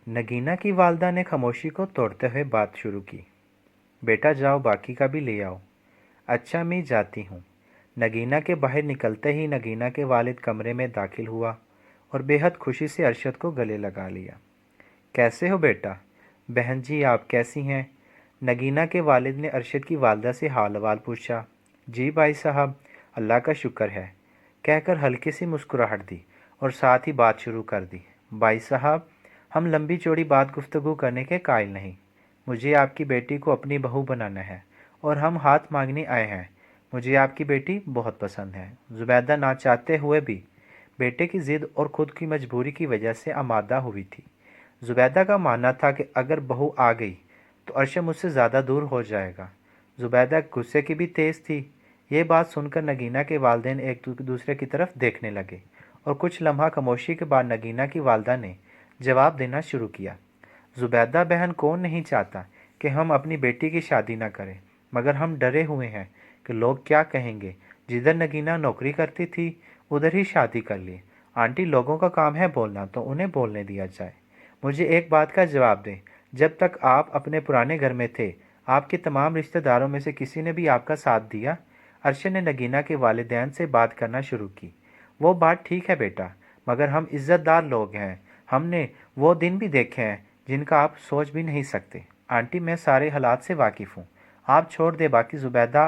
नगीना की वालदा ने खामोशी को तोड़ते हुए बात शुरू की। बेटा जाओ, बाकी का भी ले आओ। अच्छा मैं जाती हूँ। नगीना के बाहर निकलते ही नगीना के वालिद कमरे में दाखिल हुआ और बेहद खुशी से अरशद को गले लगा लिया। कैसे हो बेटा? बहन जी आप कैसी हैं? नगीना के वालिद ने अरशद की वालदा से हाल अहवाल पूछा। जी भाई साहब, अल्लाह का शुक्र है, कहकर हल्की सी मुस्कुराहट दी और साथ ही बात शुरू कर दी। भाई साहब, हम लंबी चौड़ी बात गुफ्तगू करने के कायल नहीं। मुझे आपकी बेटी को अपनी बहू बनाना है और हम हाथ मांगने आए हैं। मुझे आपकी बेटी बहुत पसंद है। जुबैदा ना चाहते हुए भी बेटे की ज़िद और ख़ुद की मजबूरी की वजह से आमादा हुई थी। जुबैदा का मानना था कि अगर बहू आ गई तो अरशद मुझसे ज़्यादा दूर हो जाएगा। जुबैदा गुस्से की भी तेज़ थी। ये बात सुनकर नगीना के वालिदैन एक दूसरे की तरफ देखने लगे और कुछ लम्हा खामोशी के बाद नगीना की वालदा ने जवाब देना शुरू किया। जुबैदा बहन, कौन नहीं चाहता कि हम अपनी बेटी की शादी ना करें, मगर हम डरे हुए हैं कि लोग क्या कहेंगे। जिधर नगीना नौकरी करती थी उधर ही शादी कर ली। आंटी, लोगों का काम है बोलना, तो उन्हें बोलने दिया जाए। मुझे एक बात का जवाब दें, जब तक आप अपने पुराने घर में थे आपके तमाम रिश्तेदारों में से किसी ने भी आपका साथ दिया? अरशद ने नगीना के वालिदैन से बात करना शुरू की। वो बात ठीक है बेटा, मगर हम इज़्ज़तदार लोग हैं। हमने वो दिन भी देखे हैं जिनका आप सोच भी नहीं सकते। आंटी, मैं सारे हालात से वाकिफ़ हूँ, आप छोड़ दे बाकी। जुबैदा,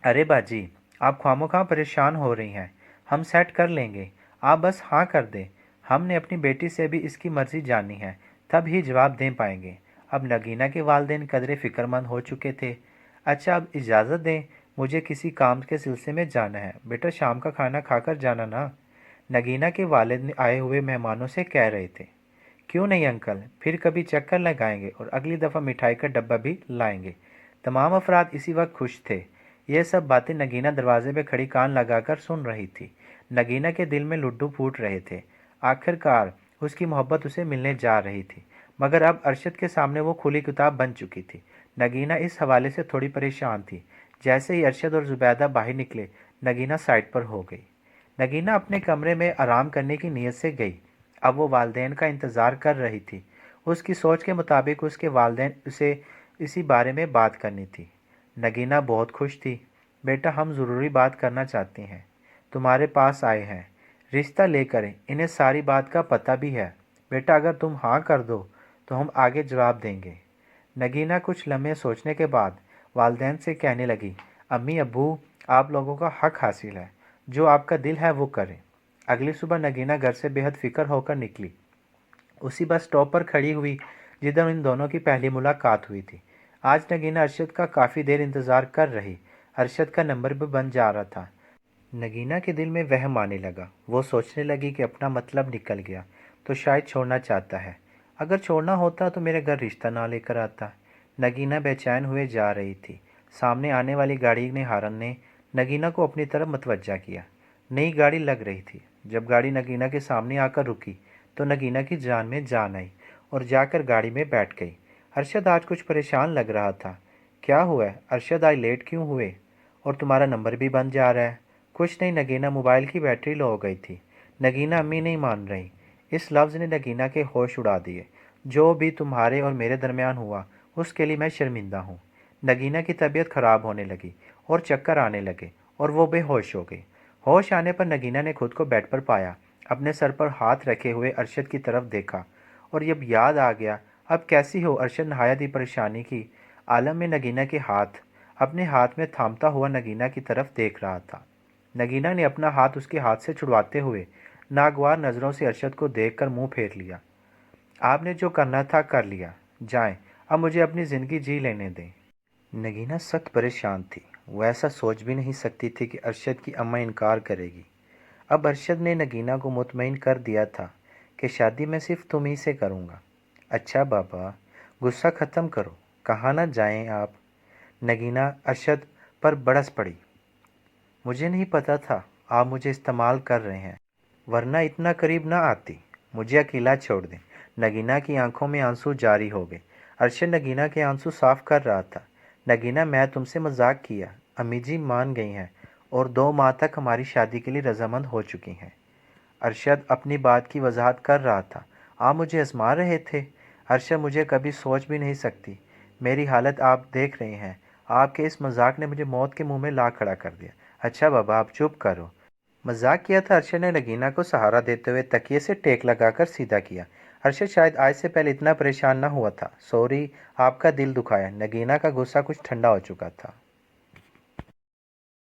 अरे बाजी, आप ख्वामोखा परेशान हो रही हैं। हम सेट कर लेंगे, आप बस हाँ कर दें। हमने अपनी बेटी से भी इसकी मर्ज़ी जाननी है, तब ही जवाब दे पाएंगे। अब नगीना के वालिदैन कदरे फ़िक्रमंद हो चुके थे। अच्छा अब इजाज़त दें, मुझे किसी काम के सिलसिले में जाना है। बेटा शाम का खाना खाकर जाना ना, नगीना के वालिद आए हुए मेहमानों से कह रहे थे। क्यों नहीं अंकल, फिर कभी चक्कर लगाएंगे और अगली दफ़ा मिठाई का डब्बा भी लाएंगे। तमाम अफराद इसी वक्त खुश थे। यह सब बातें नगीना दरवाजे पे खड़ी कान लगाकर सुन रही थी। नगीना के दिल में लड्डू फूट रहे थे। आखिरकार उसकी मोहब्बत उसे मिलने जा रही थी, मगर अब अरशद के सामने वो खुली किताब बन चुकी थी। नगीना इस हवाले से थोड़ी परेशान थी। जैसे ही अरशद और जुबैदा बाहर निकले, नगीना साइड पर हो गई। नगीना अपने कमरे में आराम करने की नीयत से गई। अब वो वालिदैन का इंतज़ार कर रही थी। उसकी सोच के मुताबिक उसके वालिदैन उसे इसी बारे में बात करनी थी। नगीना बहुत खुश थी। बेटा, हम ज़रूरी बात करना चाहते हैं, तुम्हारे पास आए हैं, रिश्ता लेकर। इन्हें सारी बात का पता भी है। बेटा अगर तुम हाँ कर दो तो हम आगे जवाब देंगे। नगीना कुछ लम्हे सोचने के बाद वालिदैन से कहने लगी, अम्मी अब्बू, आप लोगों का हक हासिल है, जो आपका दिल है वो करें। अगली सुबह नगीना घर से बेहद फ़िक्र होकर निकली। उसी बस स्टॉप पर खड़ी हुई जिधर इन दोनों की पहली मुलाकात हुई थी। आज नगीना अरशद का काफ़ी देर इंतज़ार कर रही। अरशद का नंबर भी बन जा रहा था। नगीना के दिल में वहम आने लगा। वो सोचने लगी कि अपना मतलब निकल गया तो शायद छोड़ना चाहता है। अगर छोड़ना होता तो मेरे घर रिश्ता ना लेकर आता। नगीना बेचैन हुए जा रही थी। सामने आने वाली गाड़ी ने हारन ने नगीना को अपनी तरफ मतवज्जा किया। नई गाड़ी लग रही थी। जब गाड़ी नगीना के सामने आकर रुकी तो नगीना की जान में जान आई और जाकर गाड़ी में बैठ गई। अरशद आज कुछ परेशान लग रहा था। क्या हुआ है अरशद, आज लेट क्यों हुए? और तुम्हारा नंबर भी बंद जा रहा है। कुछ नहीं नगीना, मोबाइल की बैटरी लो हो गई थी। नगीना, अम्मी नहीं मान रही। इस लफ्ज़ ने नगीना के होश उड़ा दिए। जो भी तुम्हारे और मेरे दरमियान हुआ उसके लिए मैं शर्मिंदा हूँ। नगीना की तबीयत ख़राब होने लगी और चक्कर आने लगे और वो बेहोश हो गई। होश आने पर नगीना ने खुद को बेड पर पाया। अपने सर पर हाथ रखे हुए अरशद की तरफ देखा और जब याद आ गया अब कैसी हो, अरशद नहायत ही परेशानी की आलम में नगीना के हाथ अपने हाथ में थामता हुआ नगीना की तरफ देख रहा था। नगीना ने अपना हाथ उसके हाथ से छुड़वाते हुए नागवार नज़रों से अरशद को देखकर मुंह फेर लिया। आपने जो करना था कर लिया, जाएं, अब मुझे अपनी ज़िंदगी जी लेने दें। नगीना सख्त परेशान थी। वो ऐसा सोच भी नहीं सकती थी कि अरशद की अम्मा इनकार करेगी। अब अरशद ने नगीना को मुतमईन कर दिया था कि शादी मैं सिर्फ तुम ही से करूँगा। अच्छा बाबा, गुस्सा ख़त्म करो, कहाँ ना जाएं आप। नगीना अरशद पर बरस पड़ी। मुझे नहीं पता था आप मुझे इस्तेमाल कर रहे हैं, वरना इतना करीब ना आती। मुझे अकेला छोड़ दें। नगीना की आंखों में आंसू जारी हो गए। अरशद नगीना के आंसू साफ कर रहा था। नगीना, मैं तुमसे मजाक किया। अम्मी जी मान गई हैं और 2 माह तक हमारी शादी के लिए रजामंद हो चुकी हैं। अरशद अपनी बात की वजाहत कर रहा था। آپ مجھے آزما رہے تھے؟ عرشا مجھے کبھی سوچ بھی نہیں سکتی، میری حالت آپ دیکھ رہی ہیں، آپ کے اس مذاق نے مجھے موت کے منہ میں لا کھڑا کر دیا۔ اچھا بابا آپ چپ کرو۔ مذاق کیا تھا؟ عرشا نے نگینہ کو سہارا دیتے ہوئے تکیے سے ٹیک لگا کر سیدھا کیا۔ عرشا شاید آج سے پہلے اتنا پریشان نہ ہوا تھا۔ سوری، آپ کا دل دکھایا۔ نگینہ کا غصہ کچھ ٹھنڈا ہو چکا تھا۔